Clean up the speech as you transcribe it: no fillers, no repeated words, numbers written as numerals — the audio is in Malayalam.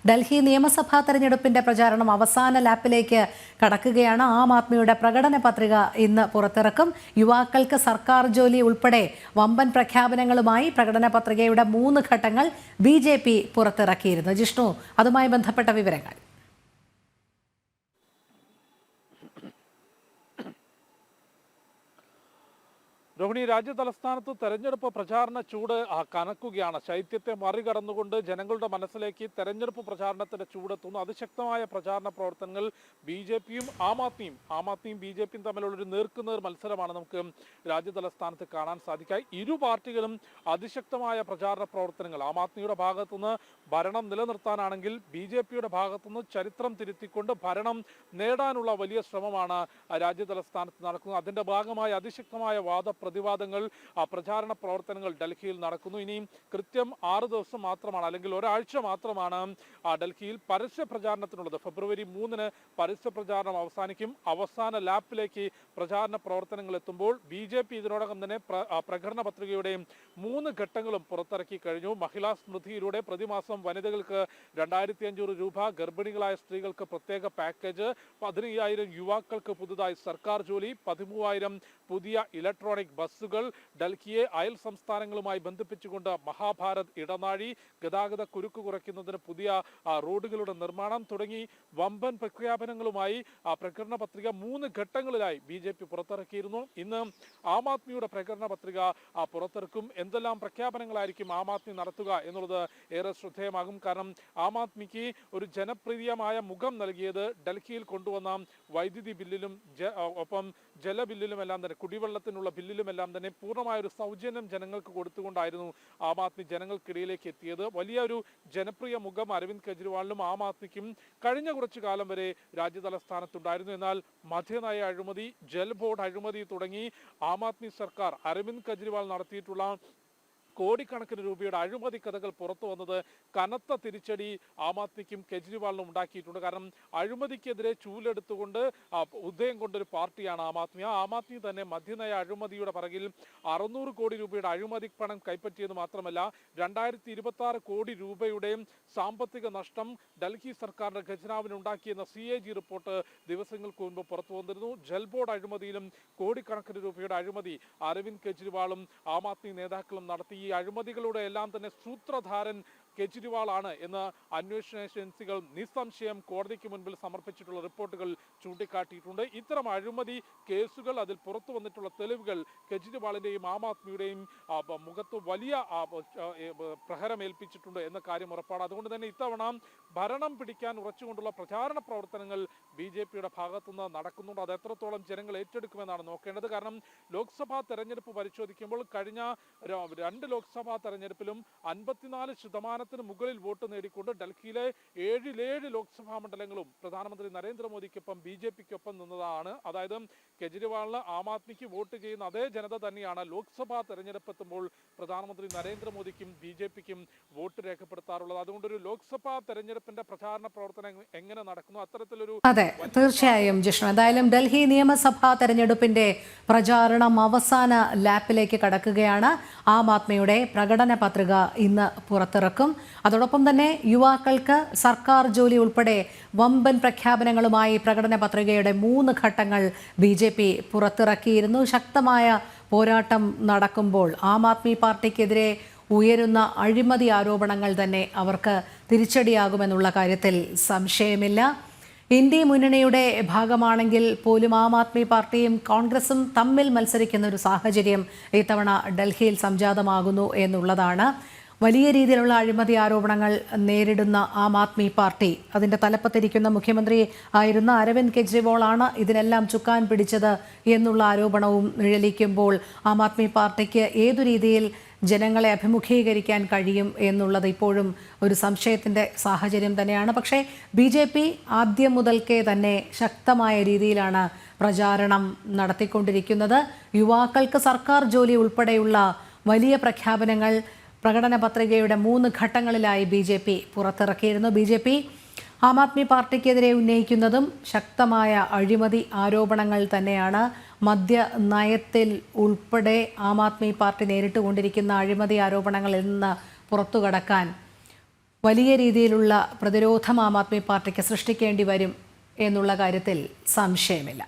ഡൽഹി നിയമസഭാ തെരഞ്ഞെടുപ്പിന്റെ പ്രചാരണം അവസാന ലാപ്പിലേക്ക് കടക്കുകയാണ്. ആം ആദ്മിയുടെ പ്രകടന പത്രിക ഇന്ന് പുറത്തിറക്കും. യുവാക്കൾക്ക് സർക്കാർ ജോലി ഉൾപ്പെടെ വമ്പൻ പ്രഖ്യാപനങ്ങളുമായി പ്രകടന പത്രികയുടെ 3 ഘട്ടങ്ങൾ BJP പുറത്തിറക്കിയിരുന്നു. ജിഷ്ണു, അതുമായി ബന്ധപ്പെട്ട വിവരങ്ങൾ. രോഹിണി, രാജ്യ തലസ്ഥാനത്ത് തെരഞ്ഞെടുപ്പ് പ്രചാരണ ചൂട് കനക്കുകയാണ്. ശൈത്യത്തെ മറികടന്നുകൊണ്ട് ജനങ്ങളുടെ മനസ്സിലേക്ക് തെരഞ്ഞെടുപ്പ് പ്രചാരണത്തിന്റെ ചൂടെത്തുന്നു. അതിശക്തമായ പ്രചാരണ പ്രവർത്തനങ്ങൾ BJPയും ആം ആദ്മിയും BJPയും തമ്മിലുള്ളൊരു നേർക്കുനേർ മത്സരമാണ് നമുക്ക് രാജ്യ തലസ്ഥാനത്ത് കാണാൻ സാധിക്കുക. ഇരു പാർട്ടികളും അതിശക്തമായ പ്രചാരണ പ്രവർത്തനങ്ങൾ. ആം ആദ്മിയുടെ ഭാഗത്തുനിന്ന് ഭരണം നിലനിർത്താനാണെങ്കിൽ BJPയുടെ ഭാഗത്തുനിന്ന് ചരിത്രം തിരുത്തിക്കൊണ്ട് ഭരണം നേടാനുള്ള വലിയ ശ്രമമാണ് രാജ്യ തലസ്ഥാനത്ത് നടക്കുന്നത്. അതിന്റെ ഭാഗമായി അതിശക്തമായ പ്രതിവാദങ്ങൾ പ്രചാരണ പ്രവർത്തനങ്ങൾ ഡൽഹിയിൽ നടക്കുന്നു. ഇനിയും കൃത്യം 6 ദിവസം മാത്രമാണ്, അല്ലെങ്കിൽ ഒരാഴ്ച മാത്രമാണ് ഡൽഹിയിൽ പരസ്യ പ്രചാരണത്തിനുള്ളത്. ഫെബ്രുവരി 3-ന് പരസ്യ പ്രചാരണം അവസാനിക്കും. അവസാന ലാപ്പിലേക്ക് പ്രചാരണ പ്രവർത്തനങ്ങൾ എത്തുമ്പോൾ BJP ഇതിനോടകം തന്നെ പ്രകടന പത്രികയുടെയും 3 ഘട്ടങ്ങളും പുറത്തിറക്കി കഴിഞ്ഞു. മഹിളാ സ്മൃതിയിലൂടെ പ്രതിമാസം വനിതകൾക്ക് 2500 രൂപ, ഗർഭിണികളായ സ്ത്രീകൾക്ക് പ്രത്യേക പാക്കേജ്, 15,000 യുവാക്കൾക്ക് പുതുതായി സർക്കാർ ജോലി, 13,000 പുതിയ ഇലക്ട്രോണിക് ബസ്സുകൾ, ഡൽഹിയെ അയൽ സംസ്ഥാനങ്ങളുമായി ബന്ധിപ്പിച്ചുകൊണ്ട് മഹാഭാരത് ഇടനാഴി, ഗതാഗത കുരുക്ക് കുറയ്ക്കുന്നതിന് പുതിയ റോഡുകളുടെ നിർമ്മാണം തുടങ്ങി വമ്പൻ പ്രഖ്യാപനങ്ങളുമായി പ്രകടന പത്രിക 3 ഘട്ടങ്ങളിലായി BJP പുറത്തിറക്കിയിരുന്നു. ഇന്ന് ആം ആദ്മിയുടെ പ്രകടന പത്രിക പുറത്തിറക്കും. എന്തെല്ലാം പ്രഖ്യാപനങ്ങളായിരിക്കും ആം ആദ്മി നടത്തുക എന്നുള്ളത് ഏറെ ശ്രദ്ധേയമാകും. കാരണം ആം ആദ്മിക്ക് ഒരു ജനപ്രിയമായ മുഖം നൽകിയത് ഡൽഹിയിൽ കൊണ്ടുവന്ന വൈദ്യുതി ബില്ലിലും ഒപ്പം ജല ബില്ലിലും എല്ലാം തന്നെ, കുടിവെള്ളത്തിനുള്ള ബില്ലിലുമെല്ലാം തന്നെ പൂർണ്ണമായ ഒരു സൗജന്യം ജനങ്ങൾക്ക് കൊടുത്തുകൊണ്ടായിരുന്നു ആം ആദ്മി ജനങ്ങൾക്കിടയിലേക്ക് എത്തിയത്. വലിയൊരു ജനപ്രിയ മുഖം അരവിന്ദ് കെജ്രിവാളിനും ആം ആദ്മിക്കും കഴിഞ്ഞ കുറച്ചു കാലം വരെ രാജ്യ തലസ്ഥാനത്തുണ്ടായിരുന്നു. എന്നാൽ മദ്യനയ അഴിമതി, ജൽ ബോർഡ് അഴിമതി തുടങ്ങി ആം ആദ്മി സർക്കാർ, അരവിന്ദ് കെജ്രിവാൾ നടത്തിയിട്ടുള്ള കോടിക്കണക്കിന് രൂപയുടെ അഴിമതി കഥകൾ പുറത്തു വന്നത് കനത്ത തിരിച്ചടി ആം ആദ്മിക്കും കെജ്രിവാളിനും ഉണ്ടാക്കിയിട്ടുണ്ട്. കാരണം അഴിമതിക്കെതിരെ ചൂലെടുത്തുകൊണ്ട് ഉദയം കൊണ്ടൊരു പാർട്ടിയാണ് ആം ആദ്മി. ആ ആം ആദ്മി തന്നെ മദ്യനയ അഴിമതിയുടെ പിറകിൽ 600 കോടി രൂപയുടെ അഴിമതി പണം കൈപ്പറ്റിയത് മാത്രമല്ല 2026 കോടി രൂപയുടെയും സാമ്പത്തിക നഷ്ടം ഡൽഹി സർക്കാരിന്റെ ഖജനാവിന് ഉണ്ടാക്കിയെന്ന CAG റിപ്പോർട്ട് ദിവസങ്ങൾക്ക് മുൻപ് പുറത്തു വന്നിരുന്നു. ജൽ ബോർഡ് അഴിമതിയിലും കോടിക്കണക്കിന് രൂപയുടെ അഴിമതി അരവിന്ദ് കെജ്രിവാളും ആം ആദ്മി നേതാക്കളും നടത്തി. ഈ അഴിമതികളുടെ എല്ലാം തന്നെ സൂത്രധാരൻ കെജ്രിവാളാണ് എന്ന് അന്വേഷണ ഏജൻസികൾ നിസ്സംശയം കോടതിക്ക് മുൻപിൽ സമർപ്പിച്ചിട്ടുള്ള റിപ്പോർട്ടുകൾ ചൂണ്ടിക്കാട്ടിയിട്ടുണ്ട്. ഇത്തരം അഴിമതി കേസുകൾ, അതിൽ പുറത്തു വന്നിട്ടുള്ള തെളിവുകൾ കെജ്രിവാളിന്റെയും ആം ആദ്മിയുടെയും മുഖത്ത് വലിയ പ്രഹരമേൽപ്പിച്ചിട്ടുണ്ട് എന്ന കാര്യം ഉറപ്പാണ്. അതുകൊണ്ട് തന്നെ ഇത്തവണ ഭരണം പിടിക്കാൻ ഉറച്ചുകൊണ്ടുള്ള പ്രചാരണ പ്രവർത്തനങ്ങൾ BJPയുടെ ഭാഗത്തുനിന്ന് നടക്കുന്നുണ്ട്. അത് എത്രത്തോളം ജനങ്ങൾ ഏറ്റെടുക്കുമെന്നാണ് നോക്കേണ്ടത്. കാരണം ലോക്സഭാ തെരഞ്ഞെടുപ്പ് പരിശോധിക്കുമ്പോൾ കഴിഞ്ഞ 2 ലോക്സഭാ തെരഞ്ഞെടുപ്പിലും 54% മുകളിൽ വോട്ട് നേടിക്കൊണ്ട് ഡൽഹിയിലെ 7 ലോക്സഭാ മണ്ഡലങ്ങളും പ്രധാനമന്ത്രി നരേന്ദ്രമോദിക്കൊപ്പം BJPക്കൊപ്പം നിന്നതാണ്. അതായത് കെജ്രിവാളിന് ആം ആദ്മിക്ക് വോട്ട് ചെയ്യുന്ന അതേ ജനത തന്നെയാണ് ലോക്സഭാ തെരഞ്ഞെടുപ്പ് എത്തുമ്പോൾ പ്രധാനമന്ത്രി നരേന്ദ്രമോദിക്കും BJPക്കും വോട്ട് രേഖപ്പെടുത്താറുള്ളത്. അതുകൊണ്ടൊരു ലോക്സഭാ തെരഞ്ഞെടുപ്പിന്റെ പ്രചാരണ പ്രവർത്തനം എങ്ങനെ നടക്കുന്നു, അത്തരത്തിലൊരു അതെ, തീർച്ചയായും ജിഷ്ണു. എന്തായാലും ഡൽഹി നിയമസഭാ തെരഞ്ഞെടുപ്പിന്റെ പ്രചാരണം അവസാന ലാപ്പിലേക്ക് കടക്കുകയാണ്. ആം ആദ്മിയുടെ പ്രകടന പത്രിക ഇന്ന് പുറത്തിറക്കും. അതോടൊപ്പം തന്നെ യുവാക്കൾക്ക് സർക്കാർ ജോലി ഉൾപ്പെടെ വമ്പൻ പ്രഖ്യാപനങ്ങളുമായി പ്രകടന പത്രികയുടെ 3 ഘട്ടങ്ങൾ BJP പുറത്തിറക്കിയിരുന്നു. ശക്തമായ പോരാട്ടം നടക്കുമ്പോൾ ആം ആദ്മി പാർട്ടിക്കെതിരെ ഉയരുന്ന അഴിമതി ആരോപണങ്ങൾ തന്നെ അവർക്ക് തിരിച്ചടിയാകുമെന്നുള്ള കാര്യത്തിൽ സംശയമില്ല. ഇന്ത്യ മുന്നണിയുടെ ഭാഗമാണെങ്കിൽ പോലും ആം ആദ്മി പാർട്ടിയും കോൺഗ്രസും തമ്മിൽ മത്സരിക്കുന്ന ഒരു സാഹചര്യം ഇത്തവണ ഡൽഹിയിൽ സംജാതമാകുന്നു എന്നുള്ളതാണ്. വലിയ രീതിയിലുള്ള അഴിമതി ആരോപണങ്ങൾ നേരിടുന്ന ആം ആദ്മി പാർട്ടി, അതിൻ്റെ തലപ്പത്തിരിക്കുന്ന മുഖ്യമന്ത്രി ആയിരുന്ന അരവിന്ദ് കെജ്രിവാളാണ് ഇതിനെല്ലാം ചുക്കാൻ പിടിച്ചത് എന്നുള്ള ആരോപണവും നിഴലിക്കുമ്പോൾ ആം ആദ്മി പാർട്ടിക്ക് ഏതു രീതിയിൽ ജനങ്ങളെ അഭിമുഖീകരിക്കാൻ കഴിയും എന്നുള്ളത് ഇപ്പോഴും ഒരു സംശയത്തിൻ്റെ സാഹചര്യം തന്നെയാണ്. പക്ഷേ BJP ആദ്യം മുതൽക്കേ തന്നെ ശക്തമായ രീതിയിലാണ് പ്രചാരണം നടത്തിക്കൊണ്ടിരിക്കുന്നത്. യുവാക്കൾക്ക് സർക്കാർ ജോലി ഉൾപ്പെടെയുള്ള വലിയ പ്രഖ്യാപനങ്ങൾ പ്രകടന പത്രികയുടെ 3 ഘട്ടങ്ങളിലായി BJP പുറത്തിറക്കിയിരുന്നു. BJP ആം ആദ്മി പാർട്ടിക്കെതിരെ ഉന്നയിക്കുന്നതും ശക്തമായ അഴിമതി ആരോപണങ്ങൾ തന്നെയാണ്. മദ്യ നയത്തിൽ ഉൾപ്പെടെ ആം ആദ്മി പാർട്ടി നേരിട്ടുകൊണ്ടിരിക്കുന്ന അഴിമതി ആരോപണങ്ങളിൽ നിന്ന് പുറത്തുകടക്കാൻ വലിയ രീതിയിലുള്ള പ്രതിരോധം ആം ആദ്മി പാർട്ടിക്ക് സൃഷ്ടിക്കേണ്ടി വരും എന്നുള്ള കാര്യത്തിൽ സംശയമില്ല.